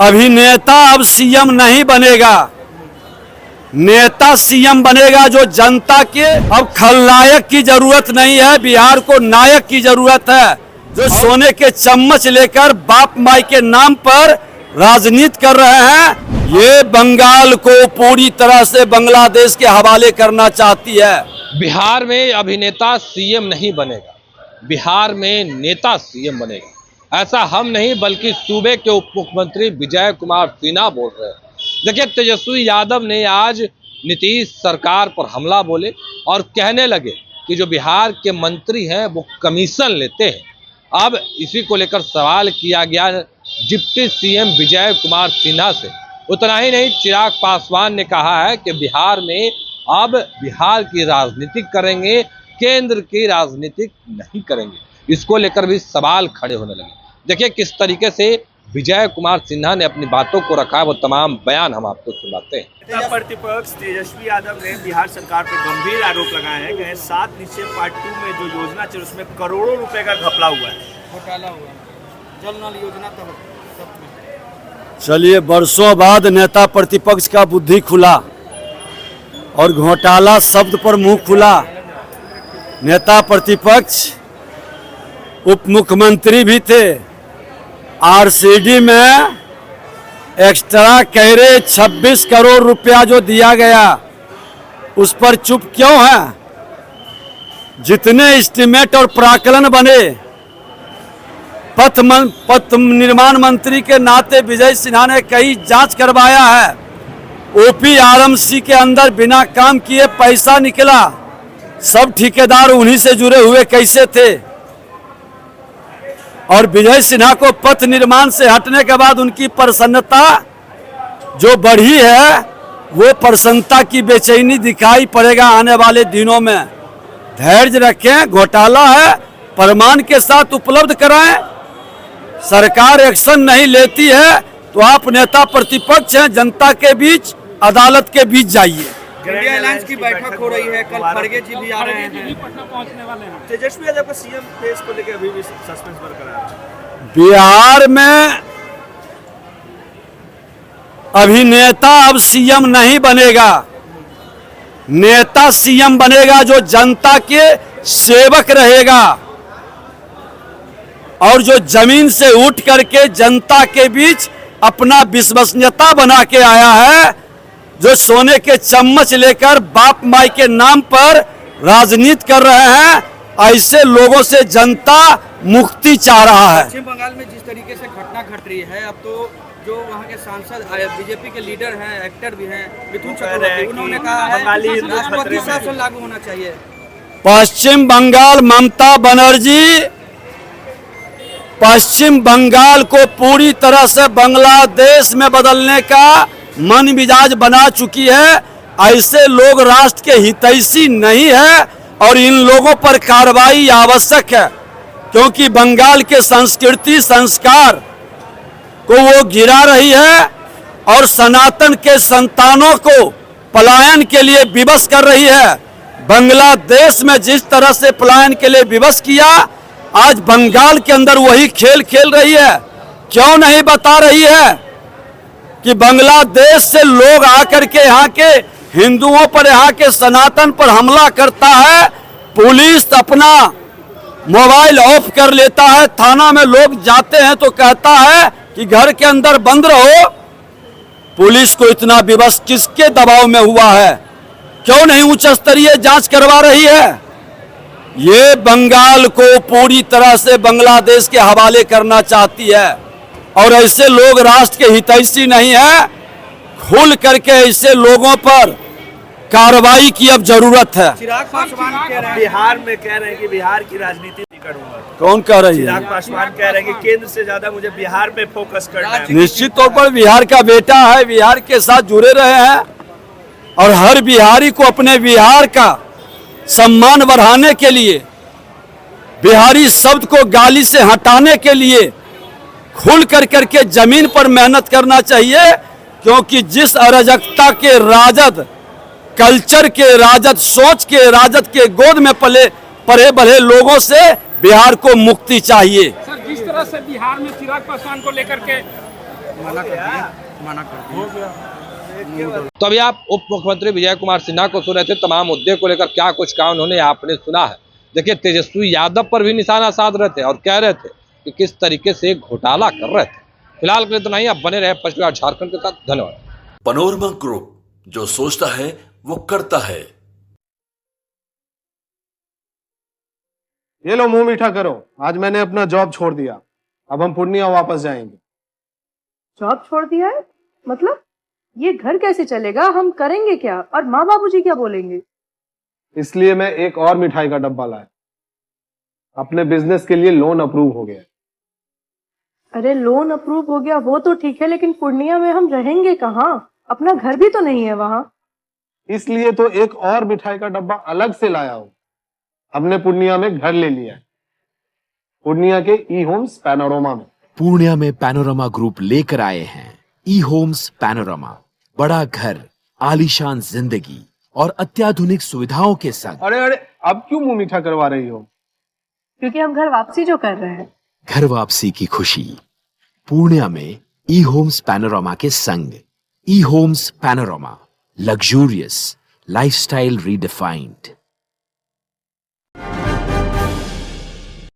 अभिनेता अब सीएम नहीं बनेगा, नेता सीएम बनेगा जो जनता के। अब खलनायक की जरूरत नहीं है, बिहार को नायक की जरूरत है, जो सोने के चम्मच लेकर बाप माई के नाम पर राजनीति कर रहे हैं। ये बंगाल को पूरी तरह से बांग्लादेश के हवाले करना चाहती है। बिहार में अभिनेता सीएम नहीं बनेगा, बिहार में नेता सीएम बनेगा। ऐसा हम नहीं बल्कि सूबे के उप मुख्यमंत्री विजय कुमार सिन्हा बोल रहे हैं। देखिए, तेजस्वी यादव ने आज नीतीश सरकार पर हमला बोले और कहने लगे कि जो बिहार के मंत्री हैं वो कमीशन लेते हैं। अब इसी को लेकर सवाल किया गया डिप्टी सीएम विजय कुमार सिन्हा से। उतना ही नहीं, चिराग पासवान ने कहा है कि बिहार में अब बिहार की राजनीति करेंगे, केंद्र की राजनीति नहीं करेंगे। इसको लेकर भी सवाल खड़े होने लगे। देखिए किस तरीके से विजय कुमार सिन्हा ने अपनी बातों को रखा है, वो तमाम बयान हम आपको सुनाते हैं। नेता प्रतिपक्ष तेजस्वी यादव ने बिहार सरकार पर गंभीर आरोप लगाए हैं कि 7 निश्चय पार्ट 2 में जो योजना चल उसमें करोड़ों रुपए का घपला हुआ है, घोटाला हुआ है। जल नल योजना तो चलिए, बरसों बाद नेता प्रतिपक्ष का बुद्धि खुला और घोटाला शब्द पर मुंह खुला। नेता प्रतिपक्ष उप मुख्यमंत्री भी थे, आरसीडी में एक्स्ट्रा कैरे 26 करोड़ रुपया जो दिया गया उस पर चुप क्यों है? जितने एस्टीमेट और प्राकलन बने, पथ निर्माण मंत्री के नाते विजय सिन्हा ने कई जांच करवाया है। ओपीआरएमसी के अंदर बिना काम किए पैसा निकला, सब ठेकेदार उन्हीं से जुड़े हुए कैसे थे? और विजय सिन्हा को पथ निर्माण से हटने के बाद उनकी प्रसन्नता जो बढ़ी है, वो प्रसन्नता की बेचैनी दिखाई पड़ेगा आने वाले दिनों में। धैर्य रखें, घोटाला है, प्रमाण के साथ उपलब्ध कराएं। सरकार एक्शन नहीं लेती है तो आप नेता प्रतिपक्ष हैं, जनता के बीच, अदालत के बीच जाइए। इंडिया अलायंस की बैठक हो रही है, कल खड़गे जी भी आ रहे हैं, पटना पहुंचने वाले हैं। तेजस्वी यादव का सीएम फेस को लेकर अभी भी सस्पेंस बरकरार है। बिहार में अभिनेता अब सीएम नहीं बनेगा, नेता सीएम बनेगा जो जनता के सेवक रहेगा और जो जमीन से उठ करके जनता के बीच अपना विश्वसनीयता बना के आया है, जो सोने के चम्मच लेकर बाप माई के नाम पर राजनीति कर रहे हैं। ऐसे लोगों से जनता मुक्ति चाह रहा है। पश्चिम बंगाल में जिस तरीके से घटना घट रही है, अब तो जो वहाँ के सांसद बीजेपी के लीडर हैं, एक्टर भी हैं, मिथुन चक्रवर्ती, उन्होंने कहा है राष्ट्रपति शासन लागू होना चाहिए। पश्चिम बंगाल, ममता बनर्जी पश्चिम बंगाल को पूरी तरह से बांग्लादेश में बदलने का मन मिजाज बना चुकी है। ऐसे लोग राष्ट्र के हितैषी नहीं है और इन लोगों पर कार्रवाई आवश्यक है, क्योंकि बंगाल के संस्कृति संस्कार को वो गिरा रही है और सनातन के संतानों को पलायन के लिए विवश कर रही है। बांग्लादेश में जिस तरह से पलायन के लिए विवश किया, आज बंगाल के अंदर वही खेल खेल रही है। क्यों नहीं बता रही है कि बांग्लादेश से लोग आकर के यहाँ के हिंदुओं पर, यहाँ के सनातन पर हमला करता है, पुलिस अपना मोबाइल ऑफ कर लेता है, थाना में लोग जाते हैं तो कहता है कि घर के अंदर बंद रहो। पुलिस को इतना विवश किसके दबाव में हुआ है? क्यों नहीं उच्च स्तरीय जांच करवा रही है? ये बंगाल को पूरी तरह से बांग्लादेश के हवाले करना चाहती है और ऐसे लोग राष्ट्र के हितैषी नहीं है। खुल करके ऐसे लोगों पर कार्रवाई की अब जरूरत है। चिराग पासवान कह रहे हैं, बिहार में कह रहे हैं कि बिहार की राजनीति करूंगा। कौन कह रही है? चिराग पासवान कह रहे हैं कि केंद्र से ज्यादा मुझे बिहार पे फोकस करना है। निश्चित तौर पर बिहार का बेटा है, बिहार के साथ जुड़े रहे हैं और हर बिहारी को अपने बिहार का सम्मान बढ़ाने के लिए, बिहारी शब्द को गाली से हटाने के लिए खुल करके जमीन पर मेहनत करना चाहिए, क्योंकि जिस अराजकता के राजद, कल्चर के राजद, सोच के राजद के गोद में पले बढ़े लोगों से बिहार को मुक्ति चाहिए। सर, जिस तरह से बिहार में चिराग पासवान को लेकर के मना कर दिया, मना कर दिया। तो अभी आप उप मुख्यमंत्री विजय कुमार सिन्हा को सुन रहे थे, तमाम मुद्दे को लेकर क्या कुछ कहा उन्होंने आपने सुना है। देखिए, तेजस्वी यादव पर भी निशाना साध रहे थे और कह रहे थे कि किस तरीके से घोटाला कर रहे थे। फिलहाल के लिए इतना ही, आप बने रहे पश्चिम झारखंड के साथ। धन्यवाद। पैनोरमा ग्रुप, जो सोचता है वो करता है। ये लो मुंह मीठा करो, आज मैंने अपना जॉब छोड़ दिया, अब हम पूर्णिया वापस जाएंगे। जॉब छोड़ दिया है? मतलब ये घर कैसे चलेगा? हम करेंगे क्या? और माँ बाबूजी क्या बोलेंगे? इसलिए मैं एक और मिठाई का डब्बा लाया। अपने बिजनेस के लिए लोन अप्रूव हो गया। अरे लोन अप्रूव हो गया वो तो ठीक है, लेकिन पूर्णिया में हम रहेंगे कहाँ? अपना घर भी तो नहीं है वहाँ। इसलिए तो एक और मिठाई का डब्बा अलग से लाया हूँ। हमने पूर्णिया में घर ले लिया है, पूर्णिया के ई होम्स पैनोरमा में। पूर्णिया में पैनोरमा ग्रुप लेकर आए हैं ई होम्स पैनोरमा। बड़ा घर, आलीशान जिंदगी और अत्याधुनिक सुविधाओं के संग। अरे अरे, अब क्यों मुंह मीठा करवा रही हो? क्योंकि हम घर वापसी जो कर रहे हैं। घर वापसी की खुशी पूर्णिया में ई होम्स पैनोरमा के संग। ई homes panorama, luxurious lifestyle redefined.